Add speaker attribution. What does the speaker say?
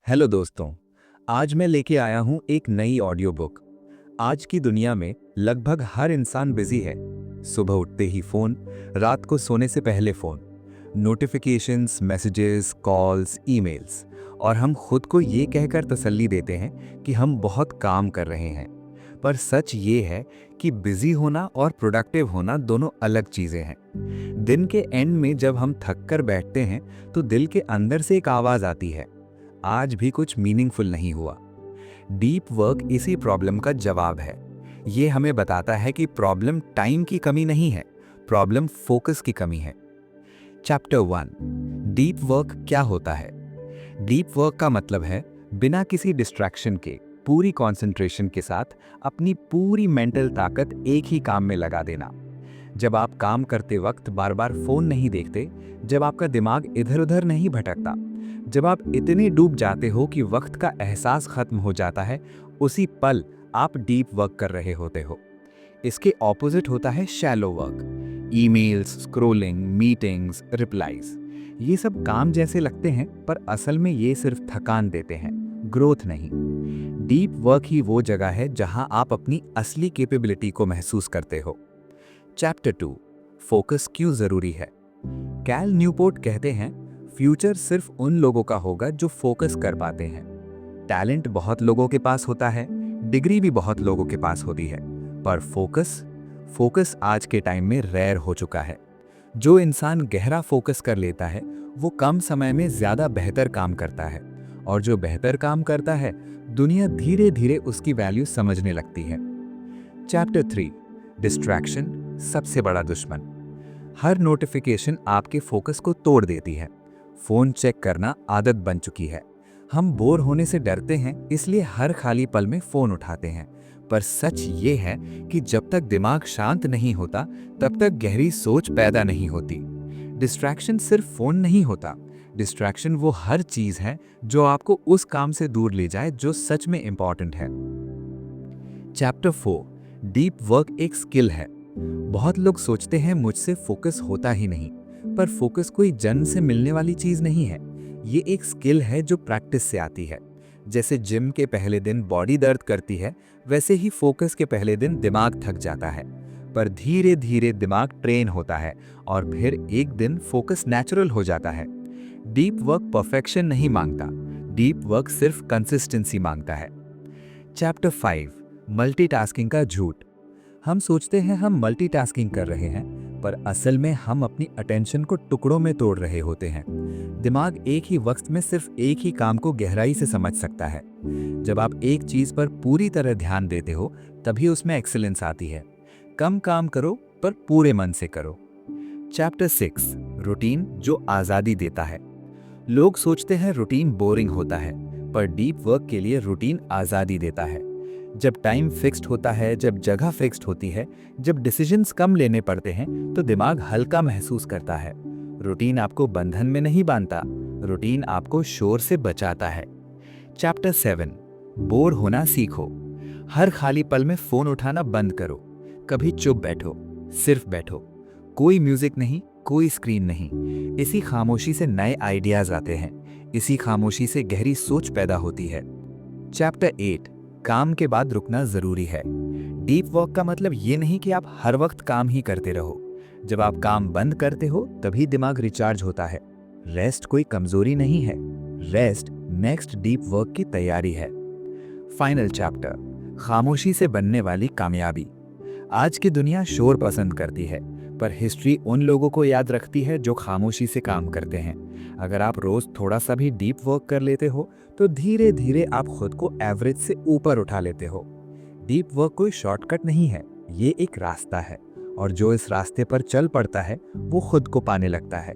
Speaker 1: Hello दोस्तों। आज मैं लेके आया हूँ एक नई ऑडियो बुक। आज की दुनिया में लगभग हर इंसान बिजी है। सुबह उठते ही फ़ोन, रात को सोने से पहले phone, notifications, messages, calls, emails, और हम खुद को ये कहकर तसल्ली देते हैं कि हम बहुत काम कर रहे हैं। पर सच ये है कि बिजी होना और प्रोडक्टिव होना दोनों अलग चीज़ें हैं। दिन के एंड में जब हम थक कर बैठते हैं तो दिल के अंदर से एक आवाज़ आती है, आज भी कुछ मीनिंगफुल नहीं हुआ। डीप वर्क इसी प्रॉब्लम का जवाब है। ये हमें बताता है कि प्रॉब्लम टाइम की कमी नहीं है, प्रॉब्लम फोकस की कमी है। चैप्टर 1, डीप वर्क क्या होता है। डीप वर्क का मतलब है बिना किसी डिस्ट्रैक्शन के, पूरी कंसंट्रेशन के साथ अपनी पूरी मेंटल ताकत एक ही काम में लगा देना। जब आप काम करते वक्त बार बार फोन नहीं देखते, जब आपका दिमाग इधर उधर नहीं भटकता, जब आप इतने डूब जाते हो कि वक्त का एहसास खत्म हो जाता है, उसी पल आप डीप वर्क कर रहे होते हो। इसके ऑपोजिट होता है shallow work. Emails, scrolling, meetings, replies, ये सब काम जैसे लगते हैं, पर असल में ये सिर्फ थकान देते हैं, ग्रोथ नहीं। डीप वर्क ही वो जगह है जहां आप अपनी असली कैपेबिलिटी को महसूस करते हो। चैप्टर 2, फोकस क्यों जरूरी है। कैल न्यूपोर्ट कहते हैं, फ्यूचर सिर्फ उन लोगों का होगा जो फोकस कर पाते हैं। टैलेंट बहुत लोगों के पास होता है, डिग्री भी बहुत लोगों के पास होती है, पर फोकस आज के टाइम में रेयर हो चुका है। जो इंसान गहरा फोकस कर लेता है वो कम समय में ज्यादा बेहतर काम करता है, और जो बेहतर काम करता है दुनिया धीरे धीरे उसकी वैल्यू समझने लगती है। चैप्टर 3, डिस्ट्रैक्शन सबसे बड़ा दुश्मन। हर नोटिफिकेशन आपके फोकस को तोड़ देती है। फोन चेक करना आदत बन चुकी है। हम बोर होने से डरते हैं, इसलिए हर खाली पल में फोन उठाते हैं। पर सच ये है कि जब तक दिमाग शांत नहीं होता तब तक गहरी सोच पैदा नहीं होती। डिस्ट्रैक्शन सिर्फ फोन नहीं होता, डिस्ट्रैक्शन वो हर चीज है जो आपको उस काम से दूर ले जाए जो सच में इंपॉर्टेंट है। चैप्टर 4, डीप वर्क एक स्किल है। बहुत लोग सोचते हैं मुझसे फोकस होता ही नहीं, पर फोकस कोई जन्म से मिलने वाली चीज नहीं है। ये एक स्किल है जो प्रैक्टिस से आती है। जैसे जिम के पहले दिन बॉडी दर्द करती है, वैसे ही फोकस के पहले दिन दिमाग थक जाता है, पर धीरे धीरे दिमाग ट्रेन होता है और फिर एक दिन फोकस नेचुरल हो जाता है। डीप वर्क परफेक्शन नहीं मांगता, डीप वर्क सिर्फ कंसिस्टेंसी मांगता है। चैप्टर 5, मल्टीटास्किंग का झूठ। हम सोचते हैं हम मल्टीटास्किंग कर रहे हैं, पर असल में हम अपनी अटेंशन को टुकड़ों में तोड़ रहे होते हैं। दिमाग एक ही वक्त में सिर्फ एक ही काम को गहराई से समझ सकता है। जब आप एक चीज पर पूरी तरह ध्यान देते हो तभी उसमें एक्सीलेंस आती है। कम काम करो पर पूरे मन से करो। चैप्टर 6, रूटीन जो आजादी देता है। लोग सोचते हैं रूटीन बोरिंग होता है, पर डीप वर्क के लिए रूटीन आजादी देता है। जब टाइम फिक्स्ड होता है, जब जगह फिक्स्ड होती है, जब डिसीजंस कम लेने पड़ते हैं, तो दिमाग हल्का महसूस करता है। रूटीन आपको बंधन में नहीं बांधता, रूटीन आपको शोर से बचाता है। चैप्टर 7, बोर होना सीखो। हर खाली पल में फोन उठाना बंद करो। कभी चुप बैठो, सिर्फ बैठो। कोई म्यूजिक नहीं, कोई स्क्रीन नहीं। इसी खामोशी से नए आइडियाज आते हैं, इसी खामोशी से गहरी सोच पैदा होती है। चैप्टर 8, काम के बाद रुकना जरूरी है। डीप वर्क का मतलब ये नहीं कि आप हर वक्त काम ही करते रहो। जब आप काम बंद करते हो तभी दिमाग रिचार्ज होता है। रेस्ट कोई कमजोरी नहीं है, रेस्ट नेक्स्ट डीप वर्क की तैयारी है। फाइनल चैप्टर, खामोशी से बनने वाली कामयाबी। आज की दुनिया शोर पसंद करती है, पर हिस्ट्री उन लोगों को याद रखती है जो खामोशी से काम करते हैं। अगर आप रोज थोड़ा सा भी डीप वर्क कर लेते हो तो धीरे धीरे आप खुद को एवरेज से ऊपर उठा लेते हो। डीप वर्क कोई शॉर्टकट नहीं है, ये एक रास्ता है, और जो इस रास्ते पर चल पड़ता है वो खुद को पाने लगता है।